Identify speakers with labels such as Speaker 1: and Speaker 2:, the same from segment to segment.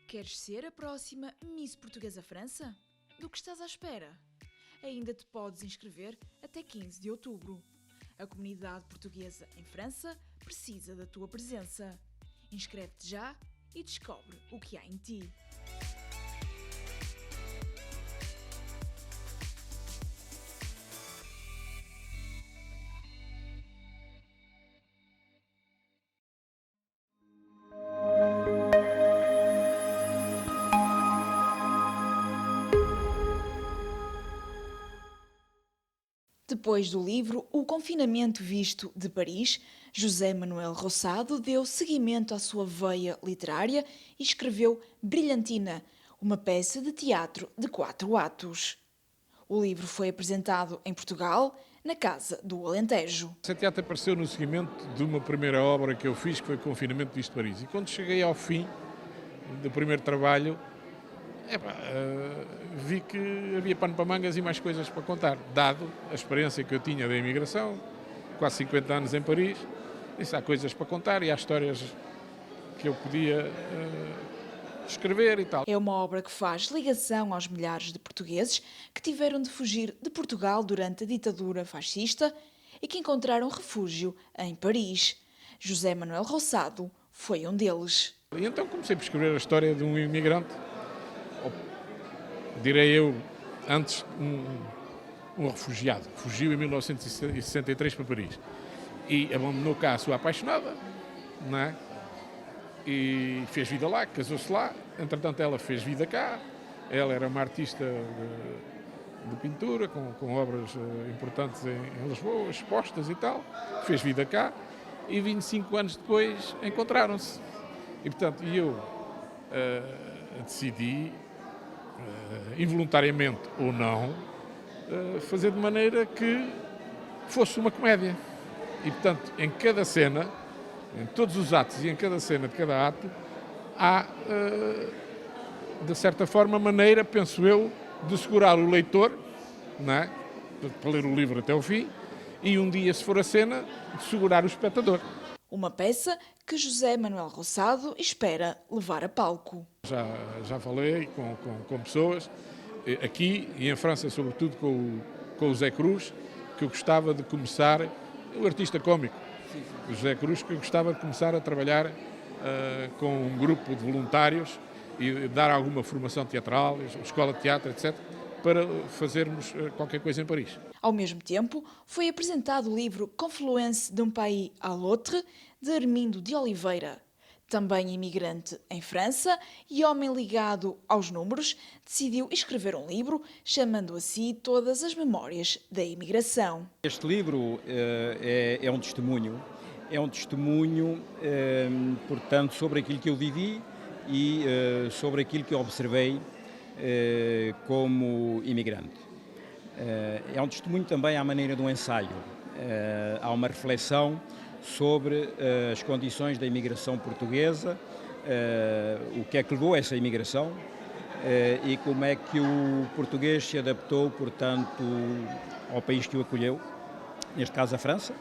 Speaker 1: Queres ser a próxima Miss Portuguesa França? Do que estás à espera? Ainda te podes inscrever até 15 de outubro. A comunidade portuguesa em França precisa da tua presença. Inscreve-te já e descobre o que há em ti. Depois do livro O Confinamento Visto de Paris, José Manuel Roçado deu seguimento à sua veia literária e escreveu Brilhantina, uma peça de teatro de 4 atos. O livro foi apresentado em Portugal, na Casa do Alentejo.
Speaker 2: Esse teatro apareceu no seguimento de uma primeira obra que eu fiz, que foi Confinamento Visto de Paris. E quando cheguei ao fim do primeiro trabalho, vi que havia pano para mangas e mais coisas para contar, dado a experiência que eu tinha da imigração, quase 50 anos em Paris. Disse, há coisas para contar e há histórias que eu podia escrever e tal.
Speaker 1: É uma obra que faz ligação aos milhares de portugueses que tiveram de fugir de Portugal durante a ditadura fascista e que encontraram refúgio em Paris. José Manuel Roçado foi um deles.
Speaker 2: E então comecei por escrever a história de um imigrante, direi eu, antes um refugiado, fugiu em 1963 para Paris e abandonou cá a sua apaixonada, não é? E fez vida lá, casou-se lá, entretanto ela fez vida cá, ela era uma artista de pintura, com obras importantes em Lisboa, expostas e tal, fez vida cá e 25 anos depois encontraram-se. E portanto eu decidi, involuntariamente ou não, fazer de maneira que fosse uma comédia. E, portanto, em cada cena, em todos os atos e em cada cena de cada ato, há, de certa forma, maneira, penso eu, de segurar o leitor, não é? Para ler o livro até o fim, e um dia, se for a cena, de segurar o espectador.
Speaker 1: Uma peça que José Manuel Roçado espera levar a palco.
Speaker 2: Já falei com pessoas, aqui e em França, sobretudo com o Zé Cruz, que eu gostava de começar, o artista cómico, o José Cruz, que eu gostava de começar a trabalhar com um grupo de voluntários e dar alguma formação teatral, escola de teatro, etc., para fazermos qualquer coisa em Paris.
Speaker 1: Ao mesmo tempo, foi apresentado o livro Confluence d'un pays à l'autre, de Armindo de Oliveira. Também imigrante em França e homem ligado aos números, decidiu escrever um livro, chamando a si todas as memórias da imigração.
Speaker 3: Este livro é um testemunho. É um testemunho, portanto, sobre aquilo que eu vivi e sobre aquilo que eu observei como imigrante. É um testemunho também à maneira de um ensaio. Há uma reflexão sobre as condições da imigração portuguesa, o que é que levou a essa imigração e como é que o português se adaptou, portanto, ao país que o acolheu, neste caso a França.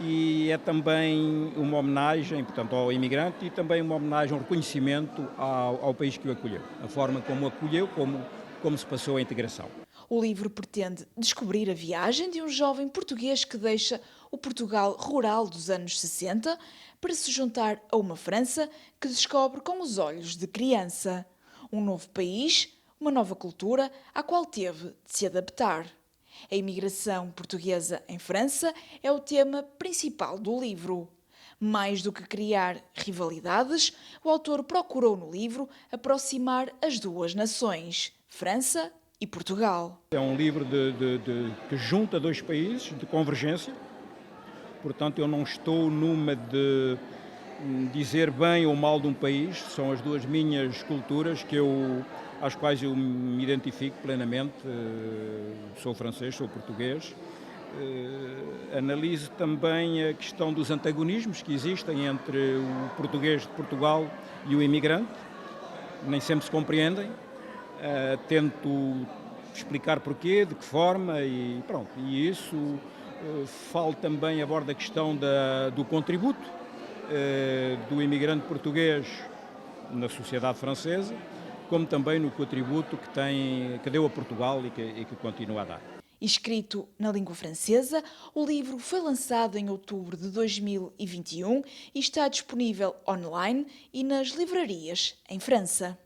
Speaker 3: E é também uma homenagem, portanto, ao imigrante e também uma homenagem, um reconhecimento ao país que o acolheu, a forma como o acolheu, como se passou a integração.
Speaker 1: O livro pretende descobrir a viagem de um jovem português que deixa o Portugal rural dos anos 60 para se juntar a uma França que descobre com os olhos de criança. Um novo país, uma nova cultura à qual teve de se adaptar. A imigração portuguesa em França é o tema principal do livro. Mais do que criar rivalidades, o autor procurou no livro aproximar as duas nações, França e Portugal.
Speaker 3: É um livro que junta dois países, de convergência. Portanto, eu não estou numa de dizer bem ou mal de um país, são as duas minhas culturas às quais eu me identifico plenamente. Sou francês, sou português. Analiso também a questão dos antagonismos que existem entre o português de Portugal e o imigrante. Nem sempre se compreendem. Tento explicar porquê, de que forma e pronto. E isso falo também, abordo a questão do contributo do imigrante português na sociedade francesa, como também no contributo que deu a Portugal e que continua a dar.
Speaker 1: Escrito na língua francesa, o livro foi lançado em outubro de 2021 e está disponível online e nas livrarias em França.